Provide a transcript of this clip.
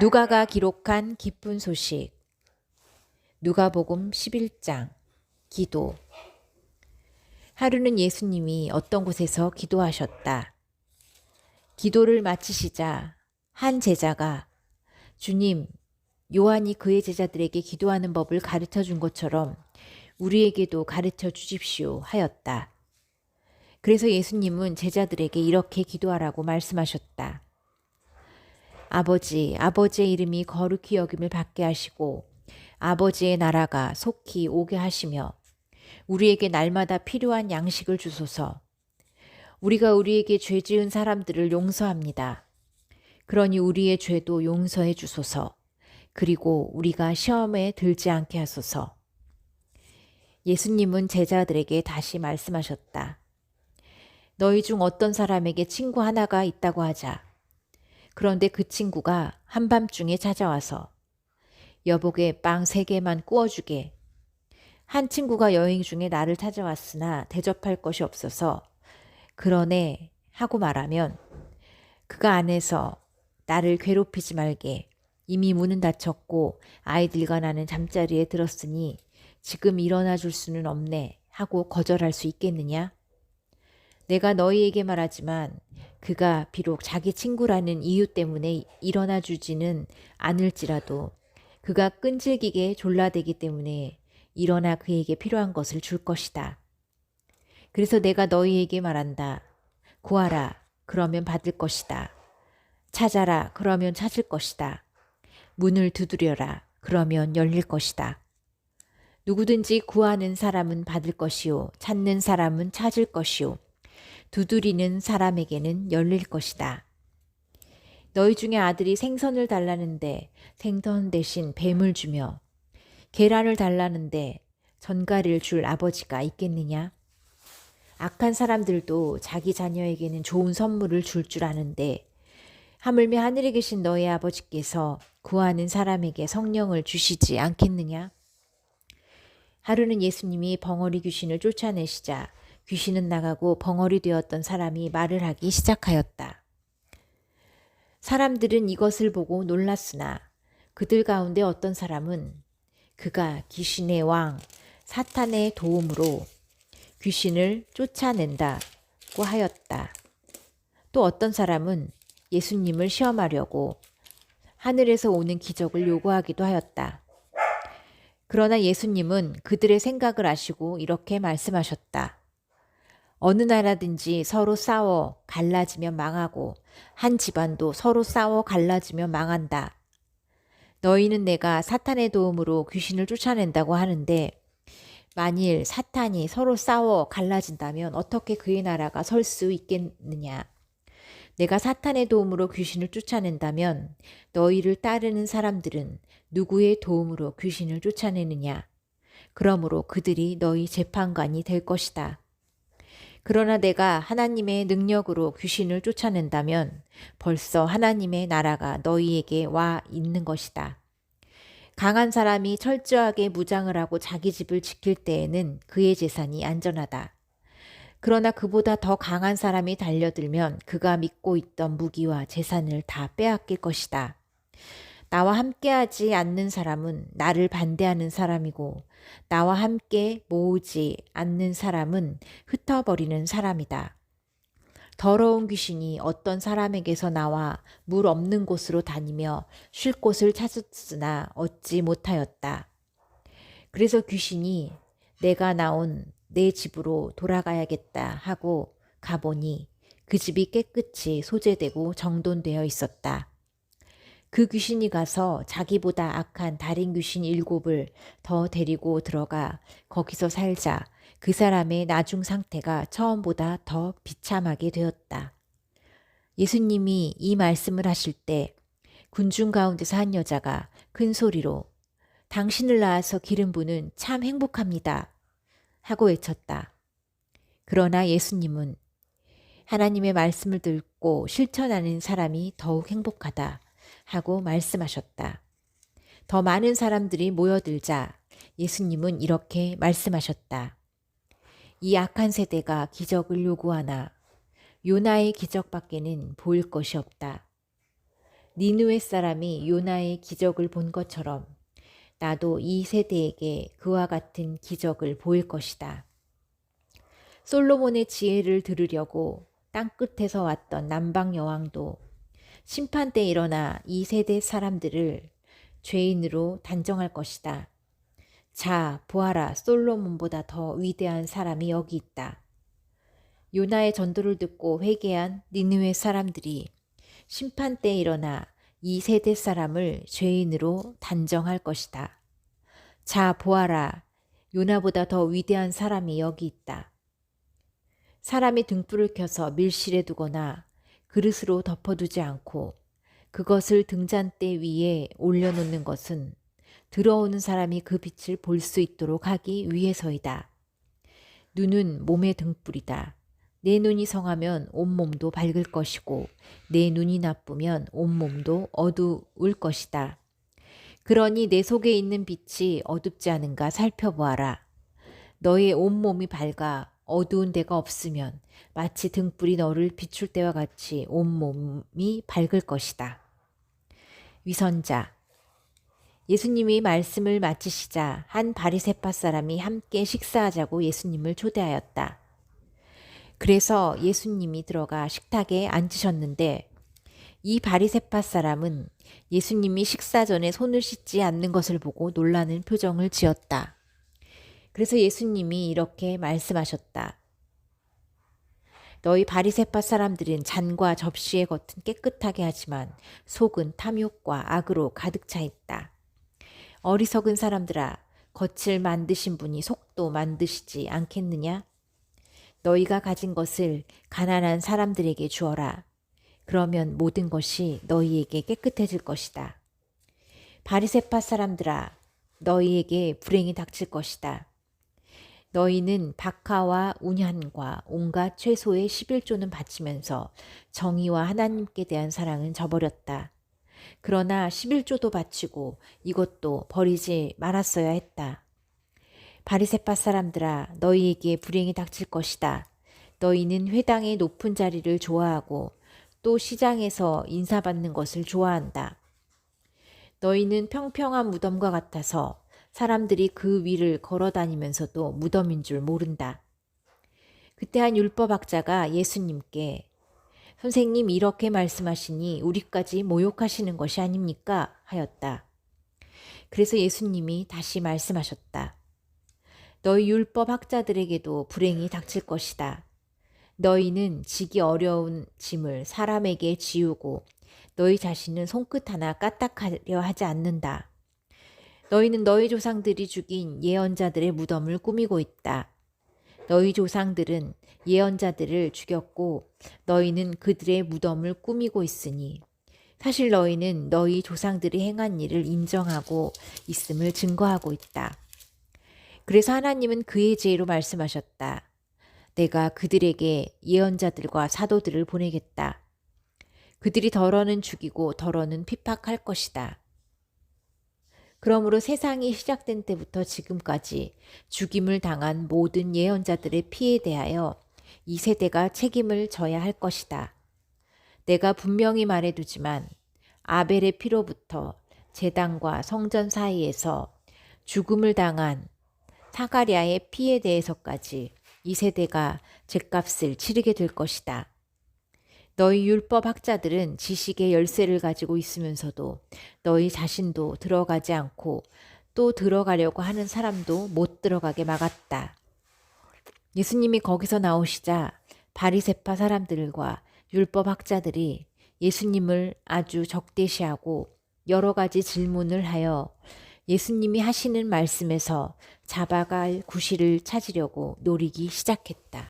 누가가 기록한 기쁜 소식. 누가복음 11장. 기도. 하루는 예수님이 어떤 곳에서 기도하셨다. 기도를 마치시자 한 제자가 주님, 요한이 그의 제자들에게 기도하는 법을 가르쳐 준 것처럼 우리에게도 가르쳐 주십시오 하였다. 그래서 예수님은 제자들에게 이렇게 기도하라고 말씀하셨다. 아버지, 아버지의 이름이 거룩히 여김을 받게 하시고 아버지의 나라가 속히 오게 하시며 우리에게 날마다 필요한 양식을 주소서. 우리가 우리에게 죄 지은 사람들을 용서합니다. 그러니 우리의 죄도 용서해 주소서. 그리고 우리가 시험에 들지 않게 하소서. 예수님은 제자들에게 다시 말씀하셨다. 너희 중 어떤 사람에게 친구 하나가 있다고 하자. 그런데 그 친구가 한밤중에 찾아와서 여보게 빵 3개만 구워주게. 한 친구가 여행 중에 나를 찾아왔으나 대접할 것이 없어서 그러네 하고 말하면 그가 안에서 나를 괴롭히지 말게. 이미 문은 닫혔고 아이들과 나는 잠자리에 들었으니 지금 일어나 줄 수는 없네 하고 거절할 수 있겠느냐? 내가 너희에게 말하지만 그가 비록 자기 친구라는 이유 때문에 일어나 주지는 않을지라도 그가 끈질기게 졸라대기 때문에 일어나 그에게 필요한 것을 줄 것이다. 그래서 내가 너희에게 말한다. 구하라, 그러면 받을 것이다. 찾아라, 그러면 찾을 것이다. 문을 두드려라, 그러면 열릴 것이다. 누구든지 구하는 사람은 받을 것이요, 찾는 사람은 찾을 것이요, 두드리는 사람에게는 열릴 것이다. 너희 중에 아들이 생선을 달라는데 생선 대신 뱀을 주며 계란을 달라는데 전갈을 줄 아버지가 있겠느냐? 악한 사람들도 자기 자녀에게는 좋은 선물을 줄 줄 아는데 하물며 하늘에 계신 너희 아버지께서 구하는 사람에게 성령을 주시지 않겠느냐? 하루는 예수님이 벙어리 귀신을 쫓아내시자 귀신은 나가고 벙어리 되었던 사람이 말을 하기 시작하였다. 사람들은 이것을 보고 놀랐으나 그들 가운데 어떤 사람은 그가 귀신의 왕 사탄의 도움으로 귀신을 쫓아낸다고 하였다. 또 어떤 사람은 예수님을 시험하려고 하늘에서 오는 기적을 요구하기도 하였다. 그러나 예수님은 그들의 생각을 아시고 이렇게 말씀하셨다. 어느 나라든지 서로 싸워 갈라지면 망하고 한 집안도 서로 싸워 갈라지면 망한다. 너희는 내가 사탄의 도움으로 귀신을 쫓아낸다고 하는데 만일 사탄이 서로 싸워 갈라진다면 어떻게 그의 나라가 설 수 있겠느냐? 내가 사탄의 도움으로 귀신을 쫓아낸다면 너희를 따르는 사람들은 누구의 도움으로 귀신을 쫓아내느냐? 그러므로 그들이 너희 재판관이 될 것이다. 그러나 내가 하나님의 능력으로 귀신을 쫓아낸다면 벌써 하나님의 나라가 너희에게 와 있는 것이다. 강한 사람이 철저하게 무장을 하고 자기 집을 지킬 때에는 그의 재산이 안전하다. 그러나 그보다 더 강한 사람이 달려들면 그가 믿고 있던 무기와 재산을 다 빼앗길 것이다. 나와 함께하지 않는 사람은 나를 반대하는 사람이고 나와 함께 모으지 않는 사람은 흩어버리는 사람이다. 더러운 귀신이 어떤 사람에게서 나와 물 없는 곳으로 다니며 쉴 곳을 찾았으나 얻지 못하였다. 그래서 귀신이 내가 나온 내 집으로 돌아가야겠다 하고 가보니 그 집이 깨끗이 소재되고 정돈되어 있었다. 그 귀신이 가서 자기보다 악한 다른 귀신 7을 더 데리고 들어가 거기서 살자 그 사람의 나중 상태가 처음보다 더 비참하게 되었다. 예수님이 이 말씀을 하실 때 군중 가운데서 한 여자가 큰 소리로 당신을 낳아서 기른 분은 참 행복합니다 하고 외쳤다. 그러나 예수님은 하나님의 말씀을 듣고 실천하는 사람이 더욱 행복하다 하고 말씀하셨다. 더 많은 사람들이 모여들자 예수님은 이렇게 말씀하셨다. 이 악한 세대가 기적을 요구하나 요나의 기적밖에는 보일 것이 없다. 니느웨 사람이 요나의 기적을 본 것처럼 나도 이 세대에게 그와 같은 기적을 보일 것이다. 솔로몬의 지혜를 들으려고 땅끝에서 왔던 남방 여왕도 심판 때 일어나 이 세대 사람들을 죄인으로 단정할 것이다. 자, 보아라, 솔로몬보다 더 위대한 사람이 여기 있다. 요나의 전도를 듣고 회개한 니느웨 사람들이 심판 때 일어나 이 세대 사람을 죄인으로 단정할 것이다. 자, 보아라, 요나보다 더 위대한 사람이 여기 있다. 사람이 등불을 켜서 밀실에 두거나 그릇으로 덮어두지 않고 그것을 등잔대 위에 올려놓는 것은 들어오는 사람이 그 빛을 볼 수 있도록 하기 위해서이다. 눈은 몸의 등불이다. 내 눈이 성하면 온몸도 밝을 것이고 내 눈이 나쁘면 온몸도 어두울 것이다. 그러니 내 속에 있는 빛이 어둡지 않은가 살펴보아라. 너의 온몸이 밝아 어두운 데가 없으면 마치 등불이 너를 비출 때와 같이 온몸이 밝을 것이다. 위선자. 예수님이 말씀을 마치시자 한 바리새파 사람이 함께 식사하자고 예수님을 초대하였다. 그래서 예수님이 들어가 식탁에 앉으셨는데 이 바리새파 사람은 예수님이 식사 전에 손을 씻지 않는 것을 보고 놀라는 표정을 지었다. 그래서 예수님이 이렇게 말씀하셨다. 너희 바리새파 사람들은 잔과 접시의 겉은 깨끗하게 하지만 속은 탐욕과 악으로 가득 차 있다. 어리석은 사람들아, 겉을 만드신 분이 속도 만드시지 않겠느냐? 너희가 가진 것을 가난한 사람들에게 주어라. 그러면 모든 것이 너희에게 깨끗해질 것이다. 바리새파 사람들아, 너희에게 불행이 닥칠 것이다. 너희는 박하와 운현과 온갖 채소의 11조는 바치면서 정의와 하나님께 대한 사랑은 저버렸다. 그러나 11조도 바치고 이것도 버리지 말았어야 했다. 바리새파 사람들아, 너희에게 불행이 닥칠 것이다. 너희는 회당의 높은 자리를 좋아하고 또 시장에서 인사받는 것을 좋아한다. 너희는 평평한 무덤과 같아서 사람들이 그 위를 걸어다니면서도 무덤인 줄 모른다. 그때 한 율법학자가 예수님께 선생님 이렇게 말씀하시니 우리까지 모욕하시는 것이 아닙니까? 하였다. 그래서 예수님이 다시 말씀하셨다. 너희 율법학자들에게도 불행이 닥칠 것이다. 너희는 지기 어려운 짐을 사람에게 지우고 너희 자신은 손끝 하나 까딱하려 하지 않는다. 너희는 너희 조상들이 죽인 예언자들의 무덤을 꾸미고 있다. 너희 조상들은 예언자들을 죽였고 너희는 그들의 무덤을 꾸미고 있으니 사실 너희는 너희 조상들이 행한 일을 인정하고 있음을 증거하고 있다. 그래서 하나님은 그의 지혜로 말씀하셨다. 내가 그들에게 예언자들과 사도들을 보내겠다. 그들이 덜어는 죽이고 덜어는 핍박할 것이다. 그러므로 세상이 시작된 때부터 지금까지 죽임을 당한 모든 예언자들의 피에 대하여 이 세대가 책임을 져야 할 것이다. 내가 분명히 말해두지만 아벨의 피로부터 제단과 성전 사이에서 죽음을 당한 사가랴의 피에 대해서까지 이 세대가 죗값을 치르게 될 것이다. 너희 율법 학자들은 지식의 열쇠를 가지고 있으면서도 너희 자신도 들어가지 않고 또 들어가려고 하는 사람도 못 들어가게 막았다. 예수님이 거기서 나오시자 바리새파 사람들과 율법 학자들이 예수님을 아주 적대시하고 여러 가지 질문을 하여 예수님이 하시는 말씀에서 잡아갈 구실을 찾으려고 노리기 시작했다.